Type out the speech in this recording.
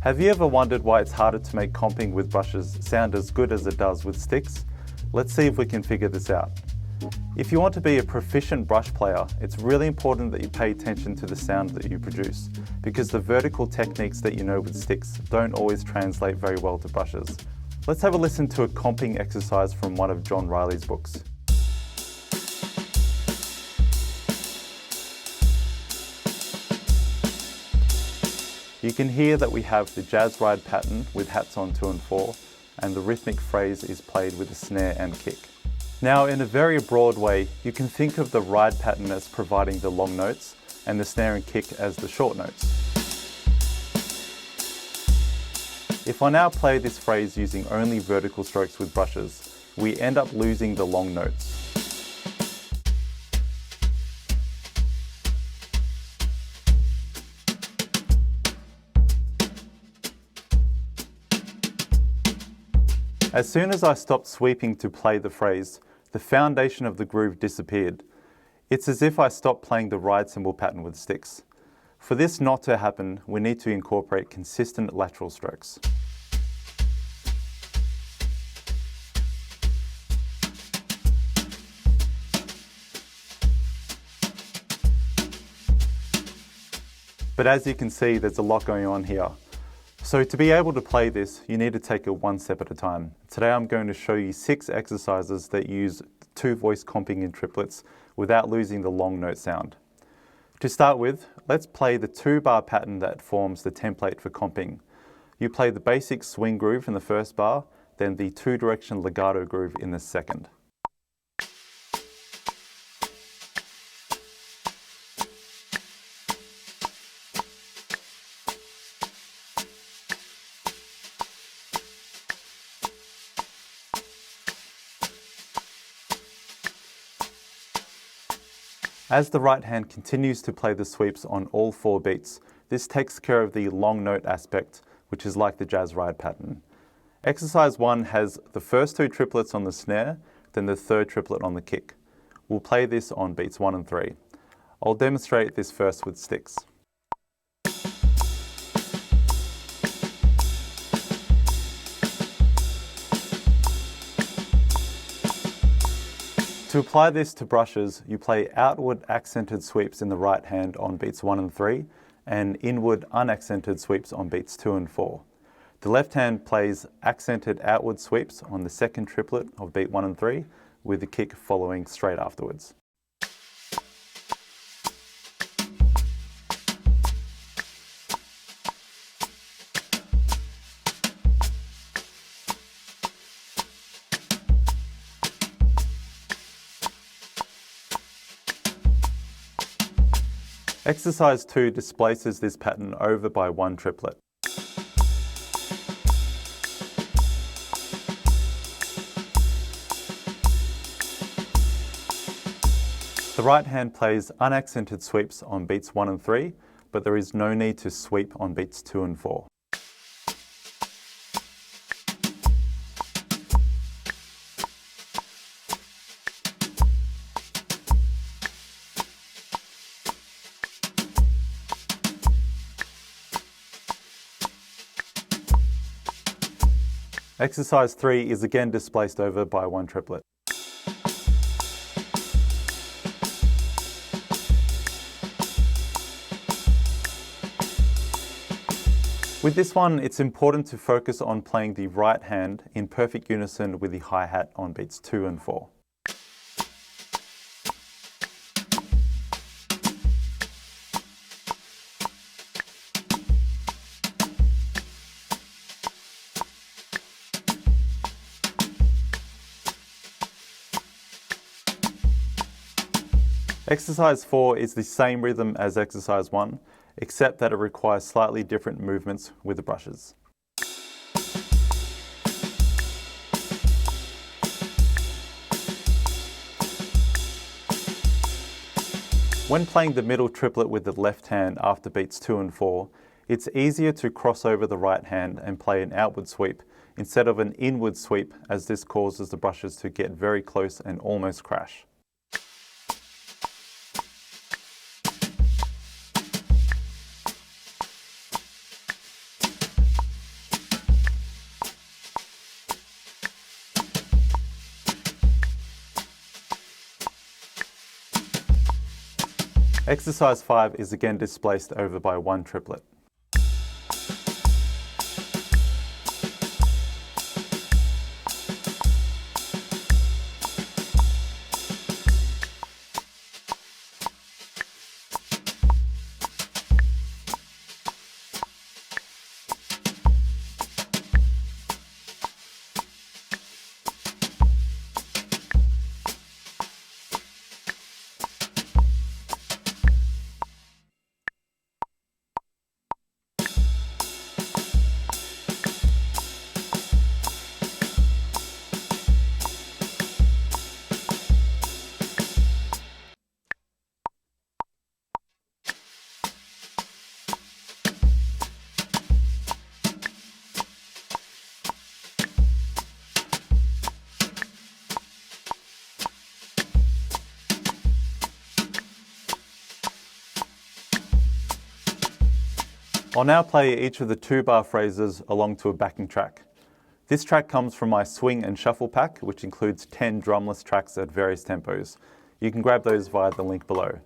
Have you ever wondered why it's harder to make comping with brushes sound as good as it does with sticks? Let's see if we can figure this out. If you want to be a proficient brush player, it's really important that you pay attention to the sound that you produce, because the vertical techniques that you know with sticks don't always translate very well to brushes. Let's have a listen to a comping exercise from one of John Riley's books. You can hear that we have the jazz ride pattern with hats on 2 and 4, and the rhythmic phrase is played with a snare and kick. Now, in a very broad way, you can think of the ride pattern as providing the long notes and the snare and kick as the short notes. If I now play this phrase using only vertical strokes with brushes, we end up losing the long notes. As soon as I stopped sweeping to play the phrase, the foundation of the groove disappeared. It's as if I stopped playing the ride cymbal pattern with sticks. For this not to happen, we need to incorporate consistent lateral strokes. But as you can see, there's a lot going on here. So to be able to play this, you need to take it one step at a time. Today I'm going to show you 6 exercises that use 2-voice comping in triplets without losing the long note sound. To start with, let's play the 2-bar pattern that forms the template for comping. You play the basic swing groove in the first bar, then the 2-direction legato groove in the second. As the right hand continues to play the sweeps on all 4 beats, this takes care of the long note aspect, which is like the jazz ride pattern. Exercise 1 has the first 2 triplets on the snare, then the 3rd triplet on the kick. We'll play this on beats 1 and 3. I'll demonstrate this first with sticks. To apply this to brushes, you play outward accented sweeps in the right hand on beats 1 and 3, and inward unaccented sweeps on beats 2 and 4. The left hand plays accented outward sweeps on the 2nd triplet of beat 1 and 3, with the kick following straight afterwards. Exercise 2 displaces this pattern over by 1 triplet. The right hand plays unaccented sweeps on beats 1 and 3, but there is no need to sweep on beats 2 and 4. Exercise 3 is again displaced over by 1 triplet. With this one, it's important to focus on playing the right hand in perfect unison with the hi-hat on beats 2 and 4. Exercise 4 is the same rhythm as exercise 1, except that it requires slightly different movements with the brushes. When playing the middle triplet with the left hand after beats 2 and 4, it's easier to cross over the right hand and play an outward sweep instead of an inward sweep, as this causes the brushes to get very close and almost crash. Exercise 5 is again displaced over by one triplet. I'll now play each of the 2-bar phrases along to a backing track. This track comes from my swing and shuffle pack, which includes 10 drumless tracks at various tempos. You can grab those via the link below.